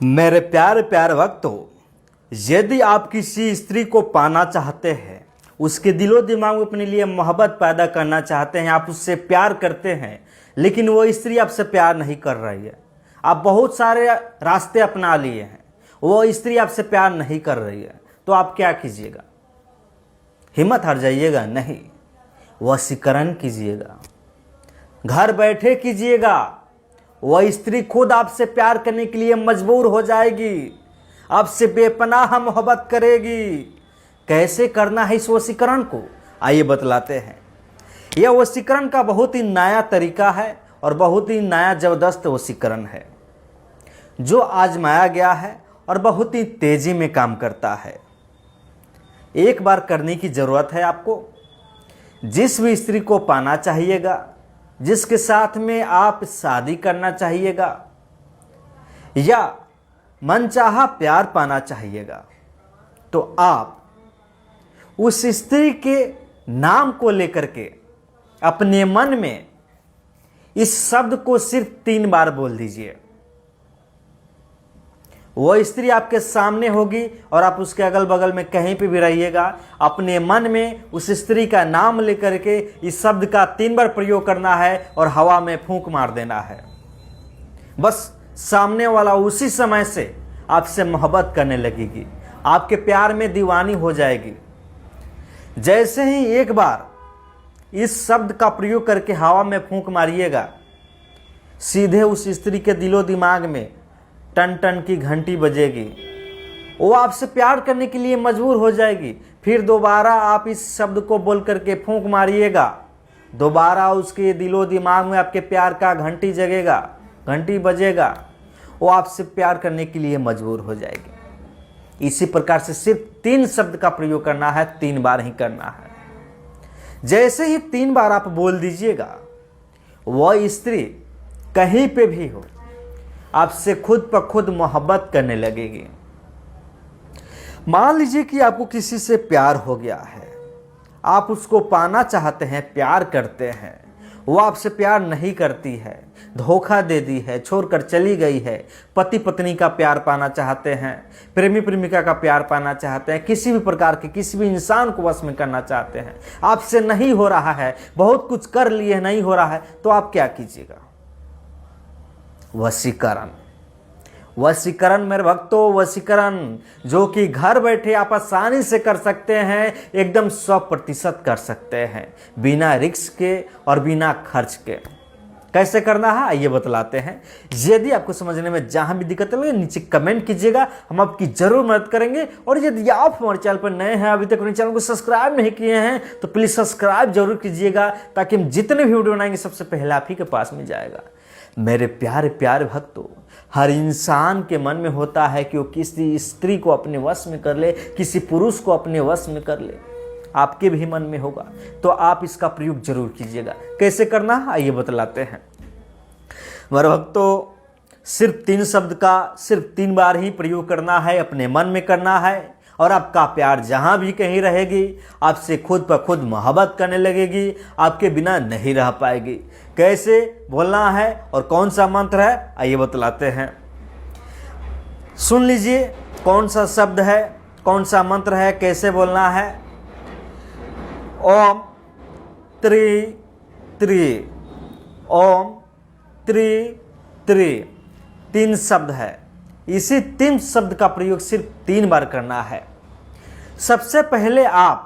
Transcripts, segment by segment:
मेरे प्यारे प्यारे भक्तों, यदि आप किसी स्त्री को पाना चाहते हैं, उसके दिलो दिमाग में अपने लिए मोहब्बत पैदा करना चाहते हैं, आप उससे प्यार करते हैं, लेकिन वो स्त्री आपसे प्यार नहीं कर रही है, आप बहुत सारे रास्ते अपना लिए हैं, वो स्त्री आपसे प्यार नहीं कर रही है, तो आप क्या कीजिएगा? हिम्मत हार जाइएगा? नहीं, वशीकरण कीजिएगा, घर बैठे कीजिएगा। वह स्त्री खुद आपसे प्यार करने के लिए मजबूर हो जाएगी, आपसे बेपनाह मोहब्बत करेगी। कैसे करना है इस वशीकरण को, आइए बतलाते हैं। यह वशीकरण का बहुत ही नया तरीका है और बहुत ही नया जबरदस्त वशीकरण है जो आजमाया गया है और बहुत ही तेजी में काम करता है। एक बार करने की जरूरत है आपको। जिस भी स्त्री को पाना चाहिएगा, जिसके साथ में आप शादी करना चाहिएगा या मनचाहा प्यार पाना चाहिएगा, तो आप उस स्त्री के नाम को लेकर के अपने मन में इस शब्द को सिर्फ 3 बार बोल दीजिए। वह स्त्री आपके सामने होगी और आप उसके अगल बगल में कहीं पे भी रहिएगा, अपने मन में उस स्त्री का नाम लेकर के इस शब्द का 3 बार प्रयोग करना है और हवा में फूंक मार देना है। बस सामने वाला उसी समय से आपसे मोहब्बत करने लगेगी, आपके प्यार में दीवानी हो जाएगी। जैसे ही एक बार इस शब्द का प्रयोग करके हवा में फूंक मारिएगा, सीधे उस स्त्री के दिलो दिमाग में टन टन की घंटी बजेगी। वो आपसे प्यार करने के लिए मजबूर हो जाएगी। फिर दोबारा आप इस शब्द को बोल करके फूंक मारिएगा, दोबारा उसके दिलो दिमाग में आपके प्यार का घंटी जगेगा, घंटी बजेगा। वो आपसे प्यार करने के लिए मजबूर हो जाएगी। इसी प्रकार से सिर्फ 3 शब्द का प्रयोग करना है, 3 बार ही करना है। जैसे ही 3 बार आप बोल दीजिएगा, वह स्त्री कहीं पे भी हो आपसे खुद ब खुद मोहब्बत करने लगेगी। मान लीजिए कि आपको किसी से प्यार हो गया है, आप उसको पाना चाहते हैं, प्यार करते हैं, वो आपसे प्यार नहीं करती है, धोखा दे दी है, छोड़कर चली गई है। पति पत्नी का प्यार पाना चाहते हैं, प्रेमी प्रेमिका का प्यार पाना चाहते हैं, किसी भी प्रकार के किसी भी इंसान को वश में करना चाहते हैं, आपसे नहीं हो रहा है, बहुत कुछ कर लिए नहीं हो रहा है, तो आप क्या कीजिएगा? वशीकरण। वशीकरण मेरे भक्तों, वशीकरण जो कि घर बैठे आप आसानी से कर सकते हैं, एकदम 100% कर सकते हैं, बिना रिस्क के और बिना खर्च के। कैसे करना है आइए बतलाते हैं। यदि आपको समझने में जहां भी दिक्कत लगे, नीचे कमेंट कीजिएगा, हम आपकी जरूर मदद करेंगे। और यदि आप हमारे चैनल पर नए हैं, अभी तक अपने चैनल को सब्सक्राइब नहीं किए हैं, तो प्लीज सब्सक्राइब जरूर कीजिएगा, ताकि हम जितने भी वीडियो बनाएंगे सबसे पहले आप ही के पास में जाएगा। मेरे प्यारे प्यारे भक्तों, हर इंसान के मन में होता है कि वो किसी स्त्री को अपने वश में कर ले, किसी पुरुष को अपने वश में कर ले। आपके भी मन में होगा, तो आप इसका प्रयोग जरूर कीजिएगा। कैसे करना है आइए बतलाते हैं। मेरे भक्तों, सिर्फ 3 शब्द का सिर्फ 3 बार ही प्रयोग करना है, अपने मन में करना है, और आपका प्यार जहां भी कहीं रहेगी, आपसे खुद ब खुद मोहब्बत करने लगेगी, आपके बिना नहीं रह पाएगी। कैसे बोलना है और कौन सा मंत्र है आइए बतलाते हैं। सुन लीजिए कौन सा शब्द है, कौन सा मंत्र है, कैसे बोलना है। ओम त्रि त्रि, ओम त्रि त्रि, 3 शब्द है। इसी 3 शब्द का प्रयोग सिर्फ 3 बार करना है। सबसे पहले आप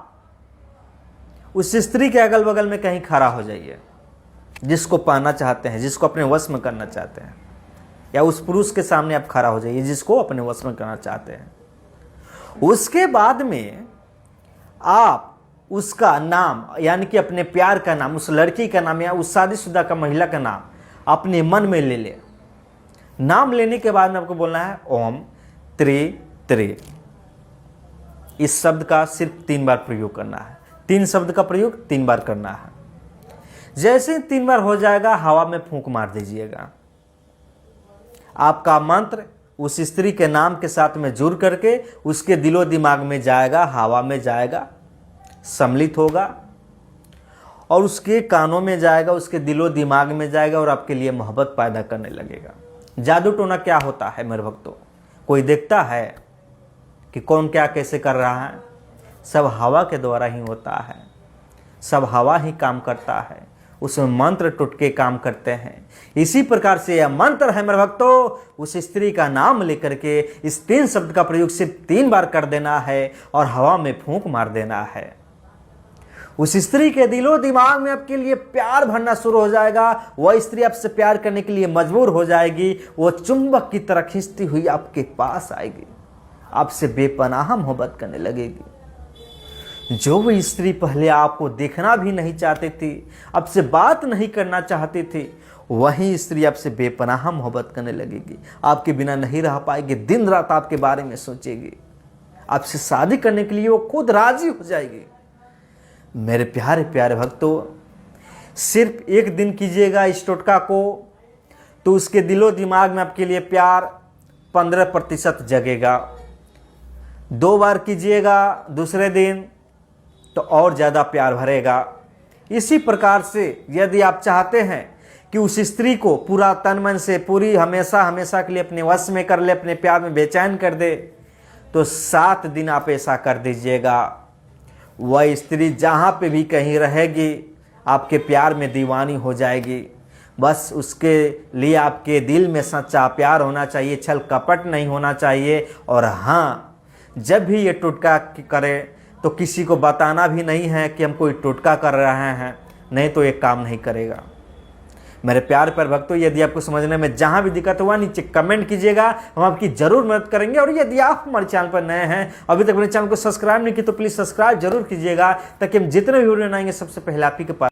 उस स्त्री के अगल बगल में कहीं खड़ा हो जाइए, जिसको पाना चाहते हैं, जिसको अपने वश में करना चाहते हैं, या उस पुरुष के सामने आप खड़ा हो जाइए जिसको अपने वश में करना चाहते हैं। उसके बाद में आप उसका नाम, यानी कि अपने प्यार का नाम, उस लड़की का नाम या उस शादीशुदा का महिला का नाम अपने मन में ले ले। नाम लेने के बाद में आपको बोलना है ओम त्रि त्रि। इस शब्द का सिर्फ 3 बार प्रयोग करना है। 3 शब्द का प्रयोग 3 बार करना है। जैसे ही 3 बार हो जाएगा, हवा में फूंक मार दीजिएगा। आपका मंत्र उस स्त्री के नाम के साथ में जुड़ करके उसके दिलो दिमाग में जाएगा, हवा में जाएगा, सम्मिलित होगा और उसके कानों में जाएगा, उसके दिलो दिमाग में जाएगा और आपके लिए मोहब्बत पैदा करने लगेगा। जादू टोना क्या होता है मेरे भक्तों? कोई देखता है कि कौन क्या कैसे कर रहा है? सब हवा के द्वारा ही होता है, सब हवा ही काम करता है, उसमें मंत्र टुटके काम करते हैं। इसी प्रकार से यह मंत्र है मेरे भक्तों, उस स्त्री का नाम लेकर के इस 3 शब्द का प्रयोग सिर्फ 3 बार कर देना है और हवा में फूंक मार देना है। उस स्त्री के दिलो दिमाग में आपके लिए प्यार भरना शुरू हो जाएगा। वह स्त्री आपसे प्यार करने के लिए मजबूर हो जाएगी। वो चुंबक की तरह खींचती हुई आपके पास आएगी, आपसे बेपनाह मोहब्बत करने लगेगी। जो वो स्त्री पहले आपको देखना भी नहीं चाहती थी, आपसे बात नहीं करना चाहती थी, वही स्त्री आपसे बेपनाह मोहब्बत करने लगेगी। आपके बिना नहीं रह पाएगी, दिन रात आपके बारे में सोचेगी। आपसे शादी करने के लिए वो खुद राजी हो जाएगी। मेरे प्यारे प्यारे भक्तों, सिर्फ एक दिन कीजिएगा इस टोटका को, तो उसके दिलो दिमाग में आपके लिए प्यार 15% जगेगा। 2 बार कीजिएगा दूसरे दिन, तो और ज़्यादा प्यार भरेगा। इसी प्रकार से यदि आप चाहते हैं कि उस स्त्री को पूरा तन मन से, पूरी हमेशा हमेशा के लिए अपने वश में कर ले, अपने प्यार में बेचैन कर दे, तो 7 दिन आप ऐसा कर दीजिएगा। वह स्त्री जहाँ पे भी कहीं रहेगी, आपके प्यार में दीवानी हो जाएगी। बस उसके लिए आपके दिल में सच्चा प्यार होना चाहिए, छल कपट नहीं होना चाहिए। और हाँ, जब भी ये टोटका करे तो किसी को बताना भी नहीं है कि हम कोई टोटका कर रहे हैं, नहीं तो ये काम नहीं करेगा। मेरे प्यार पर भक्तों, यदि आपको समझने में जहां भी दिक्कत हुआ, नीचे कमेंट कीजिएगा, हम आपकी जरूर मदद करेंगे। और यदि आप हमारे चैनल पर नए हैं, अभी तक मेरे चैनल को सब्सक्राइब नहीं किया, तो प्लीज़ सब्सक्राइब जरूर कीजिएगा, ताकि हम जितने भी वीडियो बनाएंगे सबसे पहले आप ही के पास